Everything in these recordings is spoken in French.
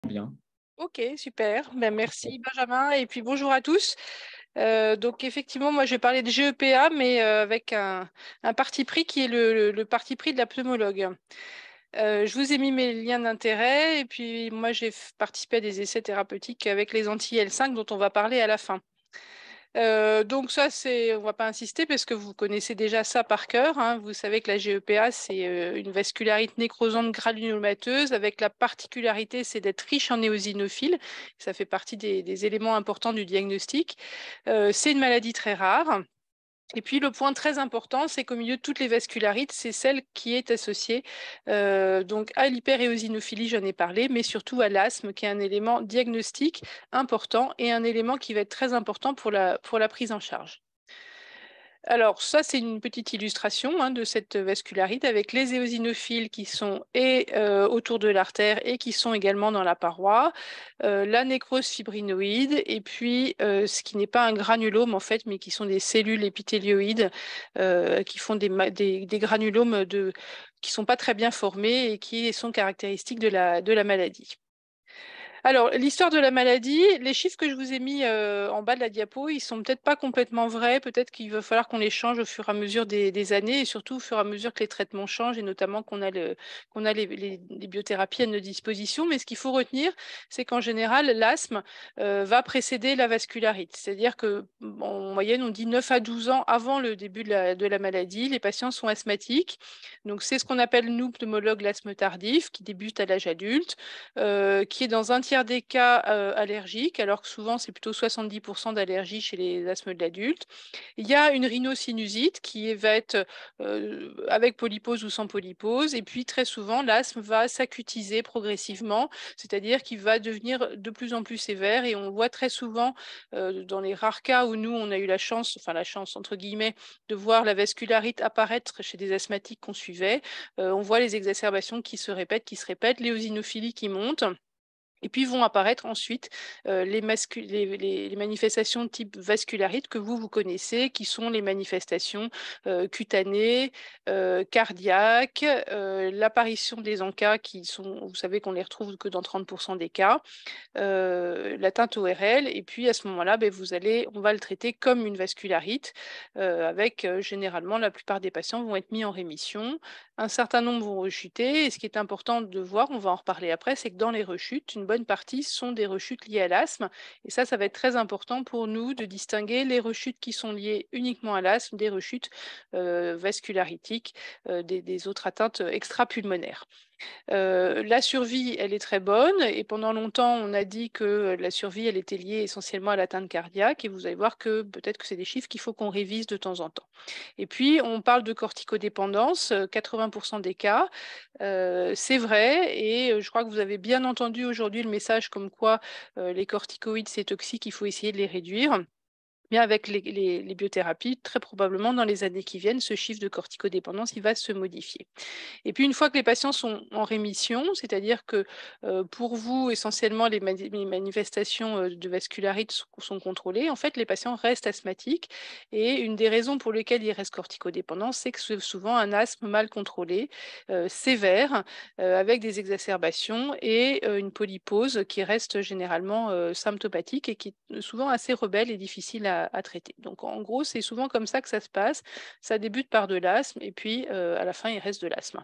Bien. Ok, super. Ben, merci Benjamin et puis bonjour à tous. Donc effectivement, moi je vais parler de GEPA, mais avec un parti pris qui est le parti pris de la pneumologue. Je vous ai mis mes liens d'intérêt et puis moi j'ai participé à des essais thérapeutiques avec les anti-L5 dont on va parler à la fin. Donc ça, on va pas insister parce que vous connaissez déjà ça par cœur, hein. Vous savez que la GEPA, c'est une vascularite nécrosante granulomateuse avec la particularité, c'est d'être riche en éosinophiles. Ça fait partie des éléments importants du diagnostic. C'est une maladie très rare. Et puis le point très important, c'est qu'au milieu de toutes les vascularites, c'est celle qui est associée donc à l'hyperéosinophilie, j'en ai parlé, mais surtout à l'asthme, qui est un élément diagnostique important et un élément qui va être très important pour la prise en charge. Alors ça, c'est une petite illustration, hein, de cette vascularite avec les éosinophiles qui sont autour de l'artère et qui sont également dans la paroi, la nécrose fibrinoïde et puis ce qui n'est pas un granulome en fait, mais qui sont des cellules épithélioïdes qui font des granulomes qui sont pas très bien formés et qui sont caractéristiques de la maladie. Alors, l'histoire de la maladie, les chiffres que je vous ai mis en bas de la diapo, ils sont peut-être pas complètement vrais. Peut-être qu'il va falloir qu'on les change au fur et à mesure des années et surtout au fur et à mesure que les traitements changent et notamment qu'on a les biothérapies à notre disposition. Mais ce qu'il faut retenir, c'est qu'en général, l'asthme va précéder la vascularite. C'est-à-dire que, en moyenne, on dit 9 à 12 ans avant le début de la maladie, les patients sont asthmatiques. Donc, c'est ce qu'on appelle, nous, pneumologues, l'asthme tardif, qui débute à l'âge adulte, qui est dans un tiers des cas allergiques, alors que souvent c'est plutôt 70% d'allergie chez les asthmes de l'adulte. Il y a une rhinosinusite qui va être avec polypose ou sans polypose, et puis très souvent l'asthme va s'acutiser progressivement, c'est-à-dire qu'il va devenir de plus en plus sévère, et on voit très souvent dans les rares cas où nous on a eu la chance, enfin la chance entre guillemets, de voir la vascularite apparaître chez des asthmatiques qu'on suivait, on voit les exacerbations qui se répètent, l'éosinophilie qui monte. Et puis vont apparaître ensuite les manifestations de type vascularite que vous connaissez, qui sont les manifestations cutanées, cardiaques, l'apparition des ANCA qui sont, vous savez qu'on les retrouve que dans 30% des cas, l'atteinte ORL, et puis à ce moment-là, ben, on va le traiter comme une vascularite, avec généralement la plupart des patients vont être mis en rémission, un certain nombre vont rechuter, et ce qui est important de voir, on va en reparler après, c'est que dans les rechutes, une bonne partie sont des rechutes liées à l'asthme, et ça va être très important pour nous de distinguer les rechutes qui sont liées uniquement à l'asthme des rechutes vascularitiques, des autres atteintes extrapulmonaires. La survie, elle est très bonne et pendant longtemps, on a dit que la survie, elle était liée essentiellement à l'atteinte cardiaque et vous allez voir que peut-être que c'est des chiffres qu'il faut qu'on révise de temps en temps. Et puis, on parle de corticodépendance, 80% des cas. C'est vrai et je crois que vous avez bien entendu aujourd'hui le message comme quoi les corticoïdes, c'est toxique, il faut essayer de les réduire. Bien avec les biothérapies, très probablement dans les années qui viennent, ce chiffre de corticodépendance, il va se modifier. Et puis une fois que les patients sont en rémission, c'est-à-dire que pour vous, essentiellement, les manifestations de vascularite sont contrôlées, en fait, les patients restent asthmatiques. Et une des raisons pour lesquelles ils restent corticodépendants, c'est que c'est souvent un asthme mal contrôlé, sévère, avec des exacerbations et une polypose qui reste généralement symptomatique et qui est souvent assez rebelle et difficile à traiter. Donc en gros, c'est souvent comme ça que ça se passe. Ça débute par de l'asthme et puis à la fin, il reste de l'asthme.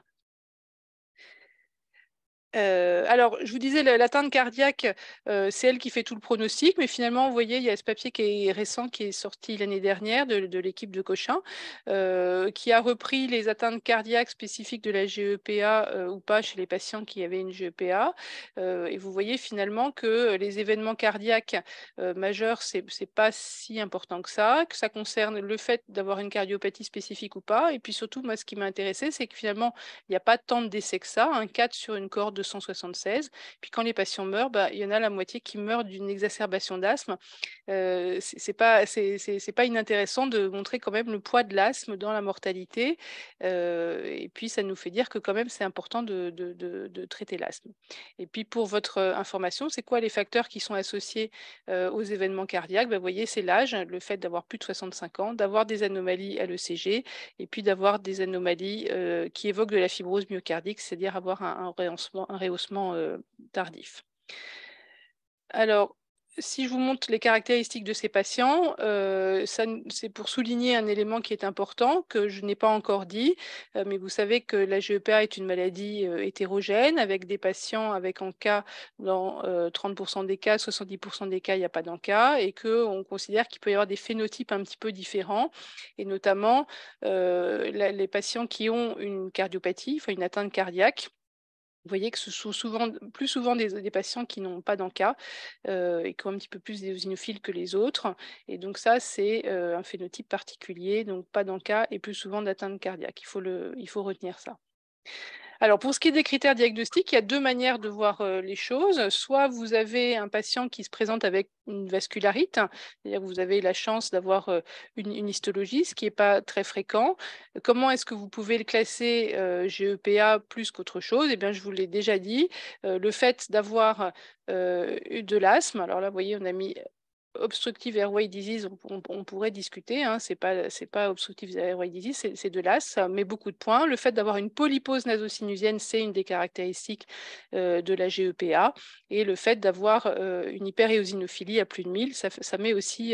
Alors, je vous disais, l'atteinte cardiaque, c'est elle qui fait tout le pronostic, mais finalement, vous voyez, il y a ce papier qui est récent, qui est sorti l'année dernière de l'équipe de Cochin, qui a repris les atteintes cardiaques spécifiques de la GEPA ou pas chez les patients qui avaient une GEPA. Et vous voyez finalement que les événements cardiaques majeurs, c'est pas si important que ça concerne le fait d'avoir une cardiopathie spécifique ou pas. Et puis surtout, moi, ce qui m'a intéressé, c'est que finalement, il n'y a pas tant de décès que ça, un 4 sur une cohorte de 176. Puis quand les patients meurent, bah, il y en a la moitié qui meurent d'une exacerbation d'asthme. C'est pas inintéressant de montrer quand même le poids de l'asthme dans la mortalité. Et puis ça nous fait dire que quand même c'est important de traiter l'asthme. Et puis pour votre information, c'est quoi les facteurs qui sont associés aux événements cardiaques? Bah, vous voyez, c'est l'âge, le fait d'avoir plus de 65 ans, d'avoir des anomalies à l'ECG et puis d'avoir des anomalies qui évoquent de la fibrose myocardique, c'est-à-dire avoir un rehaussement tardif. Alors, si je vous montre les caractéristiques de ces patients, c'est pour souligner un élément qui est important, que je n'ai pas encore dit, mais vous savez que la GEPA est une maladie, hétérogène avec des patients avec ANCA dans, 30 des cas, 70 des cas, il n'y a pas d'ANCA et qu'on considère qu'il peut y avoir des phénotypes un petit peu différents et notamment, les patients qui ont une cardiopathie, enfin une atteinte cardiaque. Vous voyez que ce sont plus souvent des patients qui n'ont pas d'ANCA, et qui ont un petit peu plus d'éosinophiles que les autres et donc ça, c'est, un phénotype particulier, donc pas d'ANCA et plus souvent d'atteinte cardiaque. Il faut retenir ça. Alors pour ce qui est des critères diagnostiques, il y a 2 manières de voir, les choses. Soit vous avez un patient qui se présente avec une vascularite, c'est-à-dire que vous avez la chance d'avoir, une histologie, ce qui est pas très fréquent. Comment est-ce que vous pouvez le classer, GEPA plus qu'autre chose? Eh bien, je vous l'ai déjà dit, le fait d'avoir, eu de l'asthme, alors là, vous voyez, on a mis obstructive airway disease, on pourrait discuter, hein, c'est pas obstructive airway disease, c'est de l'as, ça met beaucoup de points. Le fait d'avoir une polypose nasosinusienne, c'est une des caractéristiques, de la GEPA et le fait d'avoir, une hyperéosinophilie à plus de 1000, ça met aussi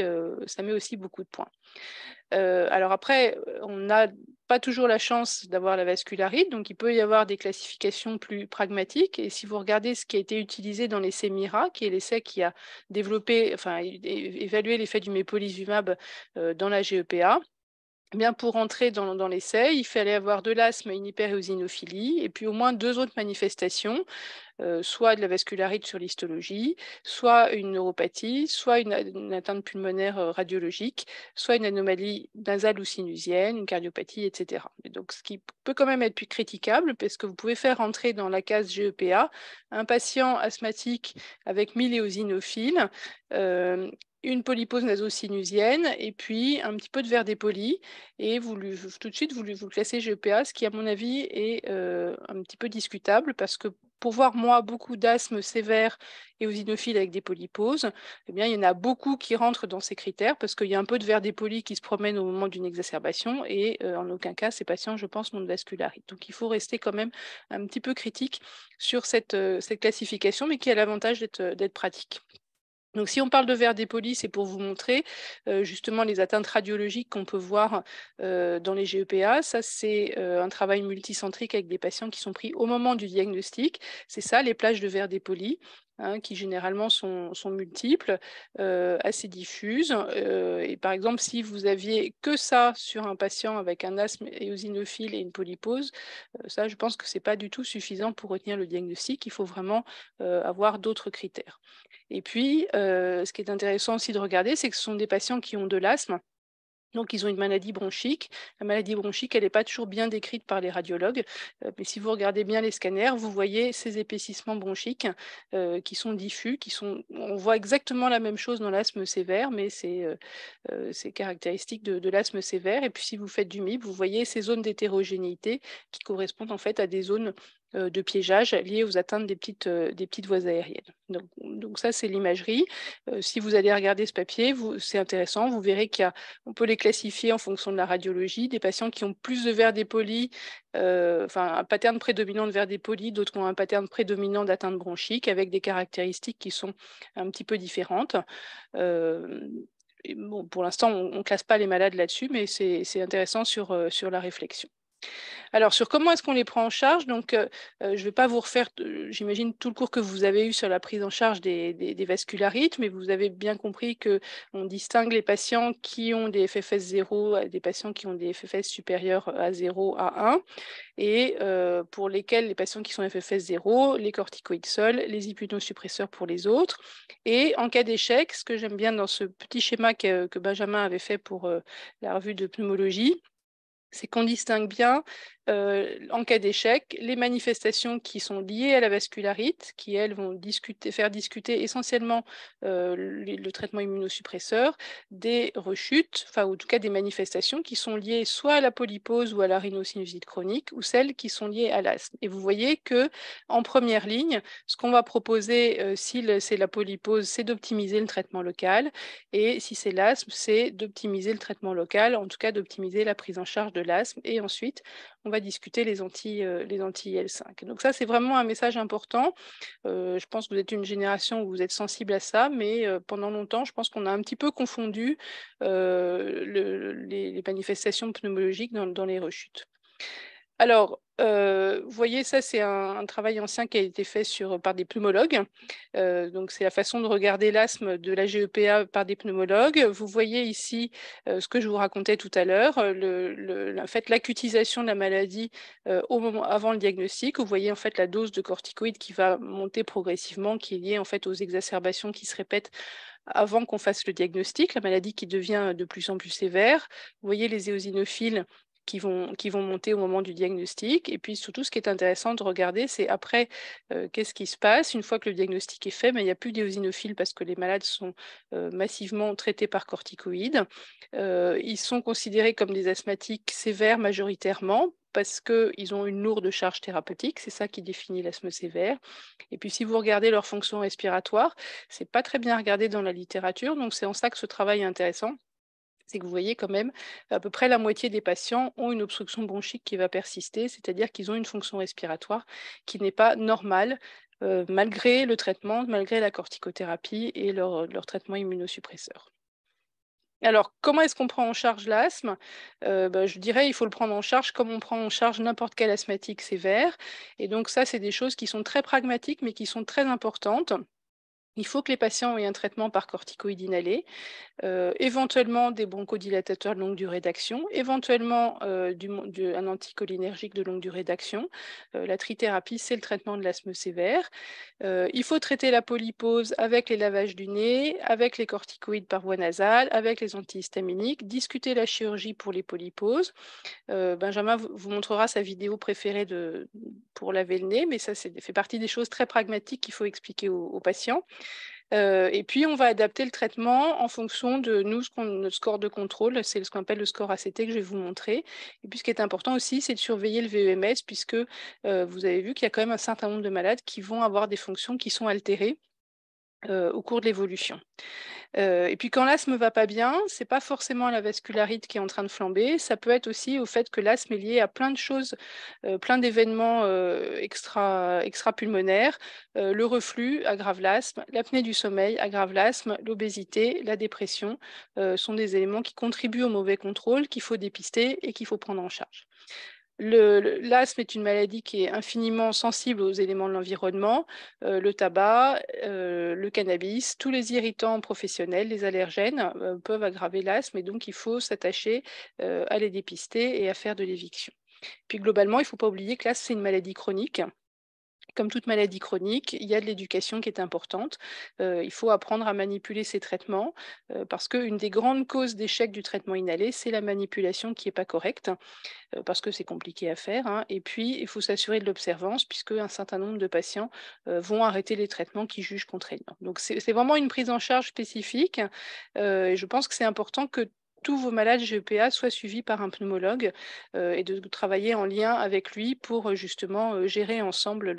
beaucoup de points. Alors après, on n'a pas toujours la chance d'avoir la vascularite, donc il peut y avoir des classifications plus pragmatiques et si vous regardez ce qui a été utilisé dans l'essai MIRA, qui est l'essai qui a développé, enfin évalué l'effet du mépolizumab, dans la GEPA. Eh bien, pour entrer dans l'essai, il fallait avoir de l'asthme et une hyperéosinophilie et puis au moins 2 autres manifestations, soit de la vascularite sur l'histologie, soit une neuropathie, soit une atteinte pulmonaire, radiologique, soit une anomalie nasale ou sinusienne, une cardiopathie, et cetera. Et donc ce qui peut quand même être plus critiquable, parce que vous pouvez faire entrer dans la case GEPA un patient asthmatique avec 1000 éosinophiles, une polypose nasosinusienne et puis un petit peu de verre dépoli et tout de suite vous le classez GEPA, ce qui à mon avis est, un petit peu discutable parce que pour voir moi beaucoup d'asthme sévère et eosinophiles avec des polyposes, eh bien, il y en a beaucoup qui rentrent dans ces critères parce qu'il y a un peu de verre dépoli qui se promène au moment d'une exacerbation et en aucun cas ces patients, je pense, n'ont de vascularite. Donc il faut rester quand même un petit peu critique sur cette classification, mais qui a l'avantage d'être pratique. Donc si on parle de verre dépoli, c'est pour vous montrer, justement les atteintes radiologiques qu'on peut voir, dans les GEPA. Ça, c'est, un travail multicentrique avec des patients qui sont pris au moment du diagnostic. C'est ça, les plages de verre dépoli, hein, qui généralement sont multiples, assez diffuses, et par exemple, si vous aviez que ça sur un patient avec un asthme éosinophile et une polypose, ça, je pense que c'est pas du tout suffisant pour retenir le diagnostic. Il faut vraiment, avoir d'autres critères. Et puis, ce qui est intéressant aussi de regarder, c'est que ce sont des patients qui ont de l'asthme, donc ils ont une maladie bronchique. La maladie bronchique, elle n'est pas toujours bien décrite par les radiologues, mais si vous regardez bien les scanners, vous voyez ces épaississements bronchiques, qui sont diffus, on voit exactement la même chose dans l'asthme sévère, mais c'est caractéristique de l'asthme sévère et puis si vous faites du MIB, vous voyez ces zones d'hétérogénéité qui correspondent en fait à des zones, de piégeage liées aux atteintes des petites voies aériennes. Donc ça, c'est l'imagerie. Si vous allez regarder ce papier, c'est intéressant, vous verrez on peut les classifier en fonction de la radiologie. Des patients qui ont plus de verres dépolis, enfin un pattern prédominant de verres dépolis, d'autres qui ont un pattern prédominant d'atteinte bronchique avec des caractéristiques qui sont un petit peu différentes. Hem et bon, pour l'instant, on ne classe pas les malades là-dessus, mais c'est intéressant sur la réflexion. Alors sur comment est-ce qu'on les prend en charge, donc je ne vais pas vous refaire, j'imagine tout le cours que vous avez eu sur la prise en charge des vascularites, mais vous avez bien compris qu'on distingue les patients qui ont des FFS 0 des patients qui ont des FFS supérieurs à 0 à 1 et pour lesquels les patients qui sont FFS 0, les corticoïdes seuls, les immunosuppresseurs pour les autres et en cas d'échec, ce que j'aime bien dans ce petit schéma que Benjamin avait fait pour, la revue de pneumologie, c'est qu'on distingue bien, en cas d'échec, les manifestations qui sont liées à la vascularite, qui elles vont faire discuter essentiellement, le traitement immunosuppresseur, des rechutes, enfin ou en tout cas des manifestations qui sont liées soit à la polypose ou à la rhinosinusite chronique ou celles qui sont liées à l'asthme. Et vous voyez que en première ligne, ce qu'on va proposer, si c'est la polypose, c'est d'optimiser le traitement local et si c'est l'asthme, c'est d'optimiser le traitement local, en tout cas d'optimiser la prise en charge de l'asthme et ensuite on va discuter les anti-IL-5. Donc ça, c'est vraiment un message important. Je pense que vous êtes une génération où vous êtes sensible à ça, mais pendant longtemps, je pense qu'on a un petit peu confondu les manifestations pneumologiques dans les rechutes. Alors, vous voyez, ça, c'est un travail ancien qui a été fait par des pneumologues. Donc, c'est la façon de regarder l'asthme de la GEPA par des pneumologues. Vous voyez ici ce que je vous racontais tout à l'heure, en fait, l'acutisation de la maladie avant le diagnostic. Vous voyez en fait la dose de corticoïdes qui va monter progressivement, qui est liée en fait aux exacerbations qui se répètent avant qu'on fasse le diagnostic, la maladie qui devient de plus en plus sévère. Vous voyez les éosinophiles qui vont monter au moment du diagnostic. Et puis surtout, ce qui est intéressant de regarder, c'est après, qu'est-ce qui se passe une fois que le diagnostic est fait, mais il n'y a plus d'éosinophiles parce que les malades sont massivement traités par corticoïdes. Ils sont considérés comme des asthmatiques sévères majoritairement parce qu'ils ont une lourde charge thérapeutique, c'est ça qui définit l'asthme sévère. Et puis si vous regardez leur fonction respiratoire, c'est pas très bien regardé dans la littérature, donc c'est en ça que ce travail est intéressant. C'est que vous voyez quand même, à peu près la moitié des patients ont une obstruction bronchique qui va persister, c'est-à-dire qu'ils ont une fonction respiratoire qui n'est pas normale, malgré le traitement, malgré la corticothérapie et leur traitement immunosuppresseur. Alors, comment est-ce qu'on prend en charge l'asthme? Je dirais, il faut le prendre en charge comme on prend en charge n'importe quel asthmatique sévère. Et donc ça, c'est des choses qui sont très pragmatiques, mais qui sont très importantes. Il faut que les patients aient un traitement par corticoïde inhalé, éventuellement des bronchodilatateurs de longue durée d'action, éventuellement un anticholinergique de longue durée d'action. La trithérapie, c'est le traitement de l'asthme sévère. Il faut traiter la polypose avec les lavages du nez, avec les corticoïdes par voie nasale, avec les antihistaminiques, discuter la chirurgie pour les polyposes. Benjamin vous montrera sa vidéo préférée pour laver le nez, mais ça, fait partie des choses très pragmatiques qu'il faut expliquer aux patients. Et puis, on va adapter le traitement en fonction de notre score de contrôle, c'est ce qu'on appelle le score ACT que je vais vous montrer. Et puis, ce qui est important aussi, c'est de surveiller le VEMS, puisque vous avez vu qu'il y a quand même un certain nombre de malades qui vont avoir des fonctions qui sont altérées au cours de l'évolution. Et puis quand l'asthme va pas bien, c'est pas forcément la vascularite qui est en train de flamber, ça peut être aussi au fait que l'asthme est lié à plein de choses, plein d'événements extra-pulmonaires. Le reflux aggrave l'asthme, l'apnée du sommeil aggrave l'asthme, l'obésité, la dépression sont des éléments qui contribuent au mauvais contrôle, qu'il faut dépister et qu'il faut prendre en charge. L'asthme est une maladie qui est infiniment sensible aux éléments de l'environnement, le tabac, le cannabis, tous les irritants professionnels, les allergènes peuvent aggraver l'asthme et donc il faut s'attacher à les dépister et à faire de l'éviction. Puis globalement, il ne faut pas oublier que l'asthme, c'est une maladie chronique. Comme toute maladie chronique, il y a de l'éducation qui est importante. Il faut apprendre à manipuler ces traitements parce qu'une des grandes causes d'échec du traitement inhalé, c'est la manipulation qui n'est pas correcte parce que c'est compliqué à faire, hein. Et puis, il faut s'assurer de l'observance puisque un certain nombre de patients vont arrêter les traitements qu'ils jugent contraignants. Donc, c'est vraiment une prise en charge spécifique et je pense que c'est important que tous vos malades GEPA soient suivis par un pneumologue et de travailler en lien avec lui pour justement gérer ensemble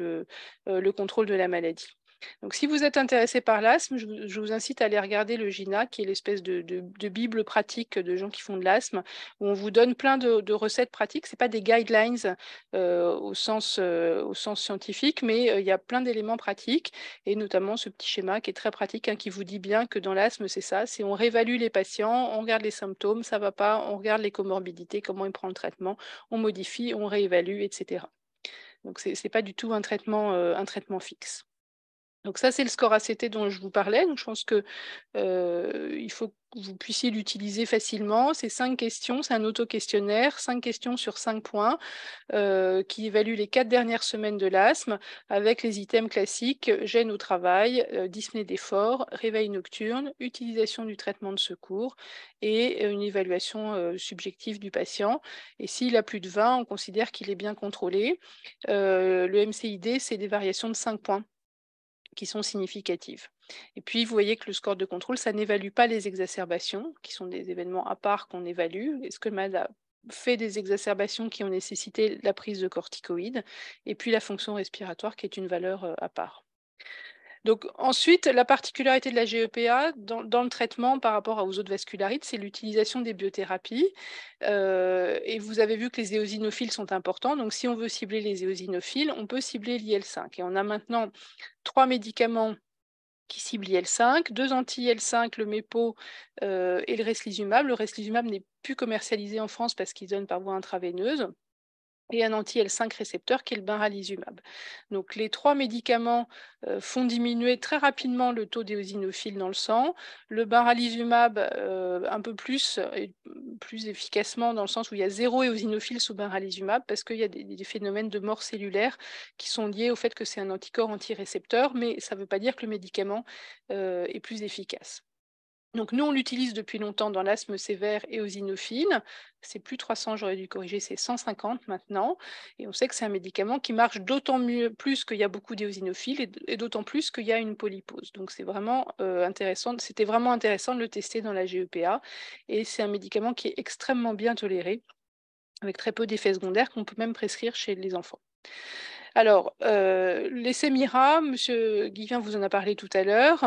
le contrôle de la maladie. Donc, si vous êtes intéressé par l'asthme, je vous incite à aller regarder le GINA, qui est l'espèce de bible pratique de gens qui font de l'asthme, où on vous donne plein de recettes pratiques. Ce n'est pas des guidelines au sens scientifique, mais il y a plein d'éléments pratiques, et notamment ce petit schéma qui est très pratique, hein, qui vous dit bien que dans l'asthme, c'est ça, c'est on réévalue les patients, on regarde les symptômes, ça ne va pas, on regarde les comorbidités, comment ils prennent le traitement, on modifie, on réévalue, etc. Donc, ce n'est pas du tout un traitement fixe. Donc ça, c'est le score ACT dont je vous parlais. Donc je pense que il faut que vous puissiez l'utiliser facilement. C'est 5 questions, c'est un auto-questionnaire, 5 questions sur 5 points qui évalue les 4 dernières semaines de l'asthme avec les items classiques, gêne au travail, dyspnée d'effort, réveil nocturne, utilisation du traitement de secours et une évaluation subjective du patient. Et s'il a plus de 20, on considère qu'il est bien contrôlé. Le MCID, c'est des variations de 5 points qui sont significatives. Et puis, vous voyez que le score de contrôle, ça n'évalue pas les exacerbations, qui sont des événements à part qu'on évalue. Est-ce que le malade a fait des exacerbations qui ont nécessité la prise de corticoïdes? Et puis la fonction respiratoire, qui est une valeur à part. Donc ensuite, la particularité de la GEPA dans le traitement par rapport aux autres vascularites, c'est l'utilisation des biothérapies. Et vous avez vu que les éosinophiles sont importants. Donc si on veut cibler les éosinophiles, on peut cibler l'IL-5. Et on a maintenant 3 médicaments qui ciblent l'IL-5, 2 anti-IL-5, le MEPO et le Reslisumab. Le Reslisumab n'est plus commercialisé en France parce qu'il donne par voie intraveineuse, et un anti-L5 récepteur qui est le benralizumab. Donc les 3 médicaments font diminuer très rapidement le taux d'éosinophiles dans le sang. Le benralizumab un peu plus, et plus efficacement, dans le sens où il y a 0 éosinophile sous benralizumab, parce qu'il y a des phénomènes de mort cellulaire qui sont liés au fait que c'est un anticorps antirécepteur, mais ça ne veut pas dire que le médicament est plus efficace. Donc nous, on l'utilise depuis longtemps dans l'asthme sévère et eosinophile. C'est plus 300, j'aurais dû corriger, c'est 150 maintenant. Et on sait que c'est un médicament qui marche d'autant plus qu'il y a beaucoup d'éosinophiles et d'autant plus qu'il y a une polypose. Donc c'est vraiment intéressant. C'était vraiment intéressant de le tester dans la GEPA. Et c'est un médicament qui est extrêmement bien toléré, avec très peu d'effets secondaires qu'on peut même prescrire chez les enfants. Alors, l'essai MIRA, M. Guivien vous en a parlé tout à l'heure,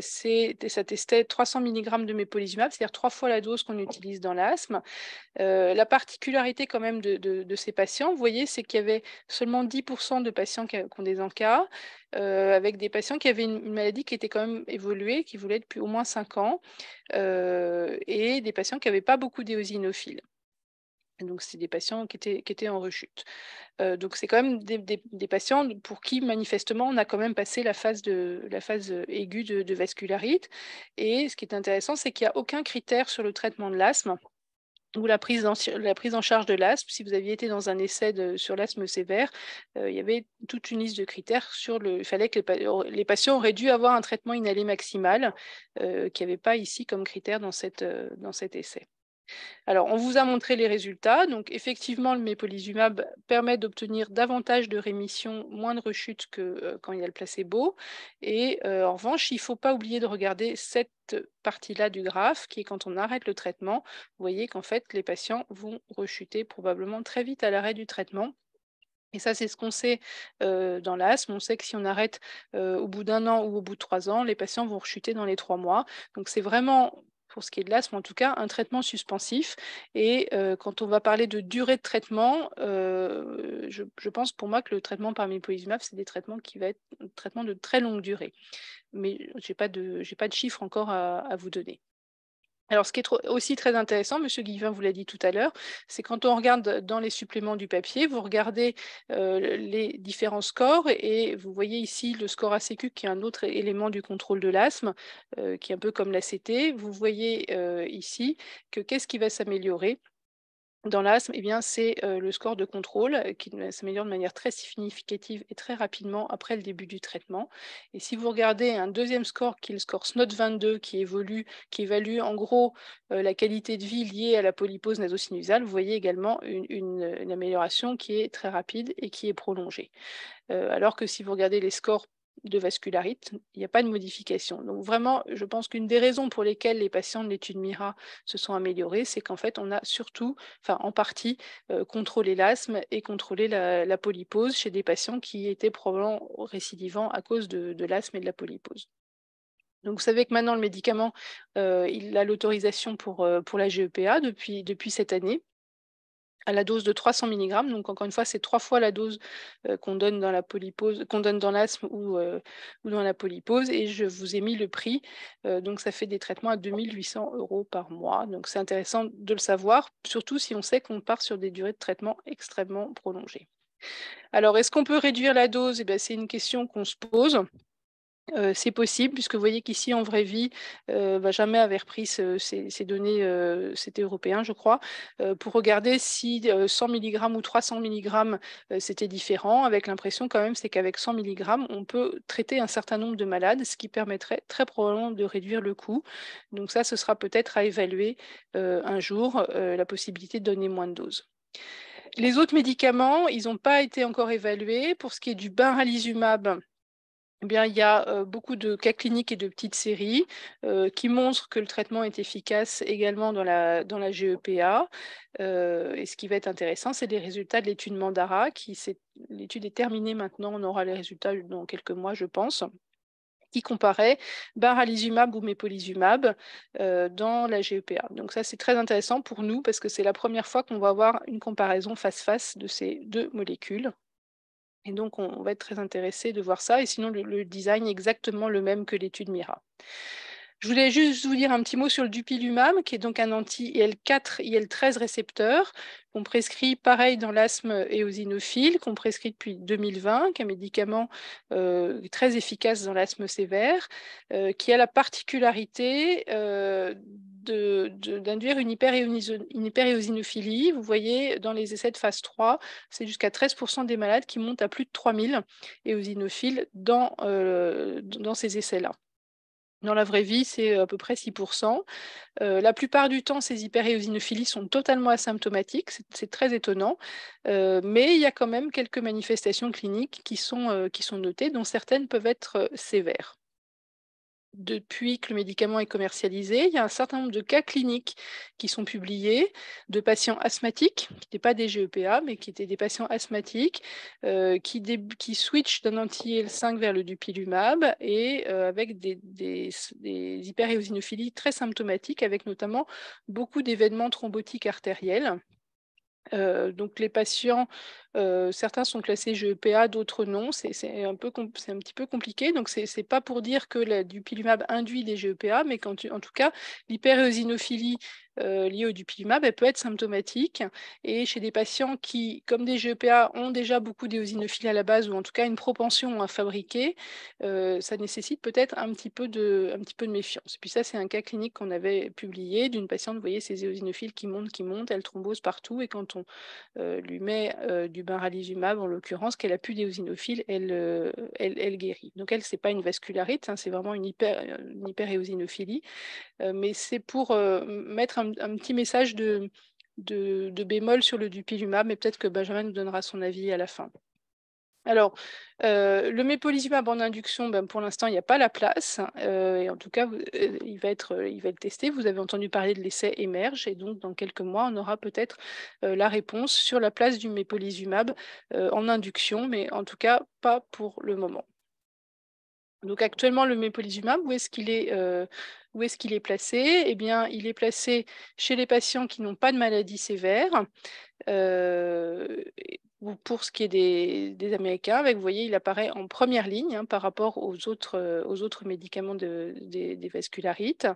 ça testait 300 mg de mépolizumab, c'est-à-dire 3 fois la dose qu'on utilise dans l'asthme. La particularité quand même de ces patients, vous voyez, c'est qu'il y avait seulement 10% de patients qui ont des ANCA, avec des patients qui avaient une maladie qui était quand même évoluée, qui voulait depuis au moins 5 ans, et des patients qui n'avaient pas beaucoup d'éosinophiles. Donc, c'est des patients qui étaient en rechute. Donc, c'est quand même des patients pour qui, manifestement, on a quand même passé la phase aiguë de vascularite. Et ce qui est intéressant, c'est qu'il n'y a aucun critère sur le traitement de l'asthme ou la prise en charge de l'asthme. Si vous aviez été dans un essai sur l'asthme sévère, il y avait toute une liste de critères il fallait que les patients auraient dû avoir un traitement inhalé maximal, qu'il n'y avait pas ici comme critère dans cet essai. Alors, on vous a montré les résultats. Donc, effectivement, le mépolizumab permet d'obtenir davantage de rémission, moins de rechute que quand il y a le placebo. Et en revanche, il ne faut pas oublier de regarder cette partie-là du graphe, qui est quand on arrête le traitement. Vous voyez qu'en fait, les patients vont rechuter probablement très vite à l'arrêt du traitement. Et ça, c'est ce qu'on sait dans l'asthme. On sait que si on arrête au bout d'1 an ou au bout de 3 ans, les patients vont rechuter dans les 3 mois. Donc, c'est vraiment, pour ce qui est de l'asthme en tout cas, un traitement suspensif. Et quand on va parler de durée de traitement, je pense pour moi que le traitement par mépolizumab, c'est des traitements qui va être un traitement de très longue durée. Mais je n'ai pas de chiffres encore à vous donner. Alors, ce qui est aussi très intéressant, M. Guivin vous l'a dit tout à l'heure, c'est quand on regarde dans les suppléments du papier, vous regardez les différents scores et vous voyez ici le score ACQ qui est un autre élément du contrôle de l'asthme, qui est un peu comme l'ACT. Vous voyez ici que qu'est-ce qui va s'améliorer dans l'asthme, eh bien, c'est le score de contrôle qui s'améliore de manière très significative et très rapidement après le début du traitement. Et si vous regardez un deuxième score qui est le score SNOT-22 qui évalue en gros la qualité de vie liée à la polypose nasosinusale, vous voyez également une amélioration qui est très rapide et qui est prolongée. Alors que si vous regardez les scores de vascularite, il n'y a pas de modification. Donc vraiment, je pense qu'une des raisons pour lesquelles les patients de l'étude MIRA se sont améliorés, c'est qu'en fait, on a surtout, enfin en partie, contrôlé l'asthme et contrôlé la polypose chez des patients qui étaient probablement récidivants à cause de l'asthme et de la polypose. Donc, vous savez que maintenant, le médicament, il a l'autorisation pour la GEPA depuis cette année, à la dose de 300 mg. Donc, encore une fois, c'est 3 fois la dose qu'on donne dans la polypose, qu'on donne dans l'asthme ou dans la polypose. Et je vous ai mis le prix. Donc, ça fait des traitements à 2 800 € par mois. Donc, c'est intéressant de le savoir, surtout si on sait qu'on part sur des durées de traitement extrêmement prolongées. Alors, est-ce qu'on peut réduire la dose? Eh bien, c'est une question qu'on se pose. C'est possible puisque vous voyez qu'ici en vraie vie, Benjamin avait repris ces données, c'était européen je crois, pour regarder si 100 mg ou 300 mg, c'était différent, avec l'impression quand même c'est qu'avec 100 mg, on peut traiter un certain nombre de malades, ce qui permettrait très probablement de réduire le coût. Donc ça, ce sera peut-être à évaluer un jour, la possibilité de donner moins de doses. Les autres médicaments, ils n'ont pas été encore évalués. Pour ce qui est du benralizumab, eh bien, il y a beaucoup de cas cliniques et de petites séries qui montrent que le traitement est efficace également dans la GEPA. Et ce qui va être intéressant, c'est les résultats de l'étude Mandara. L'étude est terminée maintenant, on aura les résultats dans quelques mois, je pense. qui comparait benralizumab ou mépolizumab dans la GEPA. Donc ça, c'est très intéressant pour nous parce que c'est la première fois qu'on va avoir une comparaison face-face de ces deux molécules. Et donc, on va être très intéressé de voir ça. Et sinon, le design est exactement le même que l'étude MIRA. Je voulais juste vous dire un petit mot sur le dupilumab, qui est donc un anti-IL4, IL13 récepteur, qu'on prescrit pareil dans l'asthme éosinophile, qu'on prescrit depuis 2020, qui est un médicament très efficace dans l'asthme sévère, qui a la particularité d'induire une hyperéosinophilie. Vous voyez, dans les essais de phase 3, c'est jusqu'à 13% des malades qui montent à plus de 3000 éosinophiles dans ces essais-là. Dans la vraie vie, c'est à peu près 6%. La plupart du temps, ces hyperéosinophilies sont totalement asymptomatiques, c'est très étonnant, mais il y a quand même quelques manifestations cliniques qui sont notées, dont certaines peuvent être sévères. Depuis que le médicament est commercialisé, il y a un certain nombre de cas cliniques qui sont publiés de patients asthmatiques, qui n'étaient pas des GEPA, mais qui étaient des patients asthmatiques, qui switchent d'un anti-IL5 vers le dupilumab et avec des hyperéosinophilies très symptomatiques, avec notamment beaucoup d'événements thrombotiques artériels. Donc les patients, certains sont classés GEPA, d'autres non. C'est un petit peu compliqué. Donc c'est pas pour dire que la dupilumab induit des GEPA, mais en tout cas, l'hyperéosinophilie liée au dupilumab, elle peut être symptomatique. Et chez des patients qui, comme des GEPA, ont déjà beaucoup d'éosinophilie à la base, ou en tout cas une propension à fabriquer, ça nécessite peut-être un petit peu de méfiance. Et puis ça, c'est un cas clinique qu'on avait publié d'une patiente, vous voyez, ces éosinophiles qui montent, elle thrombose partout, et quand on lui met du benralizumab, en l'occurrence, qu'elle a plus d'éosinophiles, elle guérit. Donc elle, c'est pas une vascularite, hein, c'est vraiment une hyperéosinophilie, mais c'est pour mettre un petit message de bémol sur le dupilumab, mais peut-être que Benjamin nous donnera son avis à la fin. Alors, le mépolizumab en induction, ben, pour l'instant, il n'y a pas la place. Et en tout cas, il va être testé. Vous avez entendu parler de l'essai EMERGE. Et donc, dans quelques mois, on aura peut-être la réponse sur la place du mépolizumab en induction, mais en tout cas, pas pour le moment. Donc, actuellement, le mépolizumab, où est-ce qu'il est placé? Eh bien, il est placé chez les patients qui n'ont pas de maladie sévère. Pour ce qui est des Américains, vous voyez, il apparaît en première ligne, hein, par rapport aux autres médicaments des vascularites.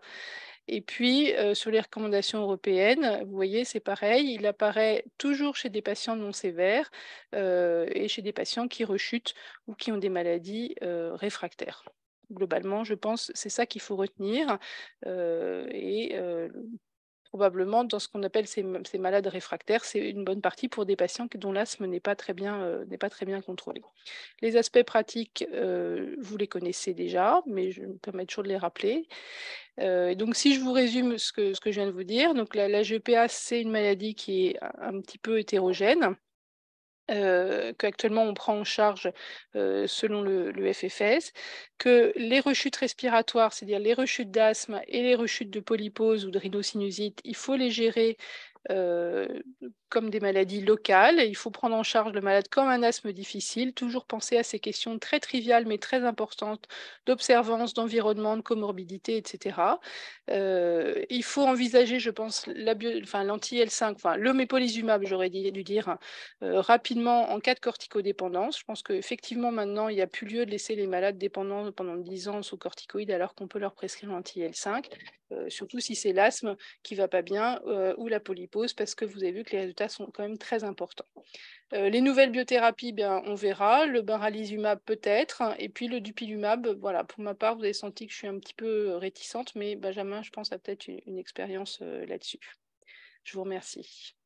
Et puis, sur les recommandations européennes, vous voyez, c'est pareil, il apparaît toujours chez des patients non sévères et chez des patients qui rechutent ou qui ont des maladies réfractaires. Globalement, je pense, c'est ça qu'il faut retenir. Probablement, dans ce qu'on appelle ces malades réfractaires, c'est une bonne partie pour des patients dont l'asthme n'est pas très bien contrôlé. Les aspects pratiques, vous les connaissez déjà, mais je me permets toujours de les rappeler. Donc, si je vous résume ce que je viens de vous dire, donc la GEPA, c'est une maladie qui est un petit peu hétérogène. Qu'actuellement on prend en charge selon le FFS, que les rechutes respiratoires, c'est-à-dire les rechutes d'asthme et les rechutes de polypose ou de rhinosinusites, il faut les gérer comme des maladies locales. Il faut prendre en charge le malade comme un asthme difficile, toujours penser à ces questions très triviales mais très importantes d'observance, d'environnement, de comorbidité, etc. Il faut envisager, je pense, l'anti-L5, le mépolizumab, j'aurais dû dire, rapidement en cas de corticodépendance. Je pense qu'effectivement, maintenant, il n'y a plus lieu de laisser les malades dépendants pendant 10 ans sous corticoïdes alors qu'on peut leur prescrire l'anti-L5, surtout si c'est l'asthme qui ne va pas bien ou la polypose, parce que vous avez vu que les résultats sont quand même très importants. Les nouvelles biothérapies, bien, on verra. Le benralizumab peut-être, et puis le dupilumab, voilà, pour ma part, vous avez senti que je suis un petit peu réticente, mais Benjamin, je pense, a peut-être une expérience là-dessus. Je vous remercie.